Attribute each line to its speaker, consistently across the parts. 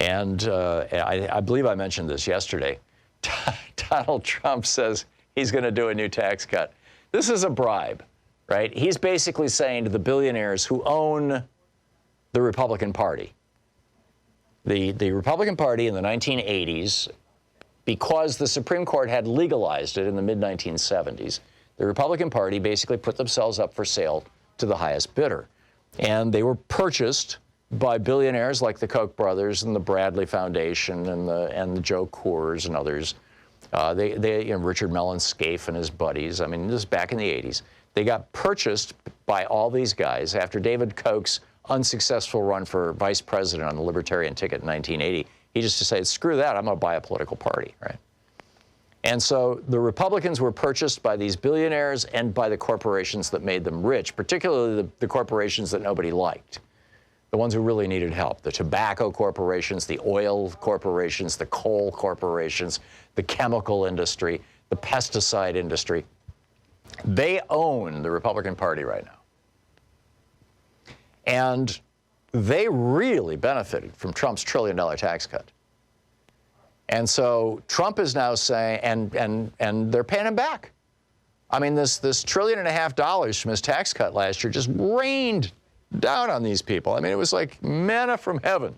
Speaker 1: And I believe I mentioned this yesterday. Donald Trump says he's going to do a new tax cut. This is a bribe, right? He's basically saying to the billionaires who own the Republican Party, the Republican Party in the 1980s, because the Supreme Court had legalized it in the mid-1970s, the Republican Party basically put themselves up for sale to the highest bidder. And they were purchased by billionaires like the Koch brothers and the Bradley Foundation and the Joe Coors and others. Richard Mellon Scaife and his buddies. I mean, this is back in the 80s. They got purchased by all these guys after David Koch's unsuccessful run for vice president on the Libertarian ticket in 1980. He just decided, screw that, I'm going to buy a political party, right? And so the Republicans were purchased by these billionaires and by the corporations that made them rich, particularly the corporations that nobody liked, the ones who really needed help, the tobacco corporations, the oil corporations, the coal corporations, the chemical industry, the pesticide industry. They own the Republican Party right now. And they really benefited from Trump's trillion-dollar tax cut. And so Trump is now saying, and they're paying him back. I mean, this $1.5 trillion from his tax cut last year just rained down on these people. I mean, it was like manna from heaven.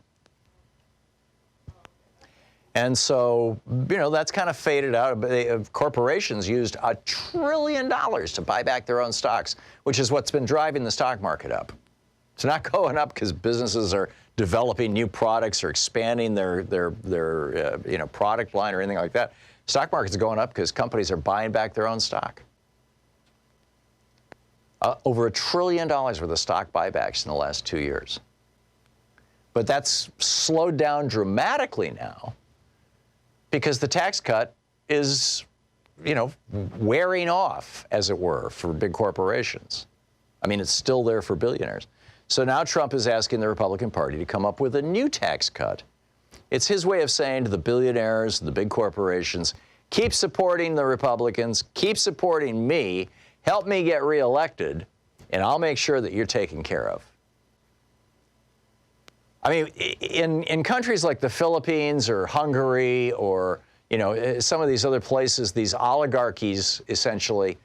Speaker 1: And so, you know, that's kind of faded out. Corporations used $1 trillion to buy back their own stocks, which is what's been driving the stock market up. It's not going up because businesses are developing new products or expanding their product line or anything like that. Stock market's going up because companies are buying back their own stock. Over $1 trillion worth of stock buybacks in the last 2 years. But that's slowed down dramatically now because the tax cut is, wearing off, as it were, for big corporations. I mean, it's still there for billionaires. So now Trump is asking the Republican Party to come up with a new tax cut. It's his way of saying to the billionaires, the big corporations, keep supporting the Republicans, keep supporting me, help me get reelected, and I'll make sure that you're taken care of. I mean, in countries like the Philippines or Hungary or, some of these other places, these oligarchies, essentially,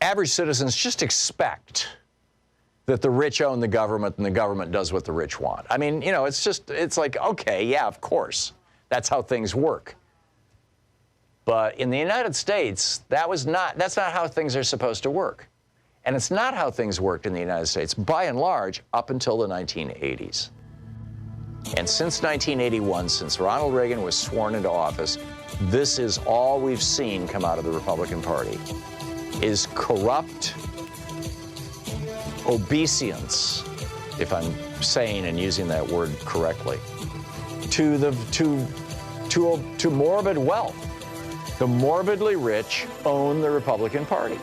Speaker 1: average citizens just expect that the rich own the government and the government does what the rich want. I mean, it's like, okay, yeah, of course. That's how things work. But in the United States, that's not how things are supposed to work. And it's not how things worked in the United States, by and large, up until the 1980s. And since 1981, since Ronald Reagan was sworn into office, this is all we've seen come out of the Republican Party, is corrupt obeisance, if I'm saying and using that word correctly, to morbid wealth. The morbidly rich own the Republican Party.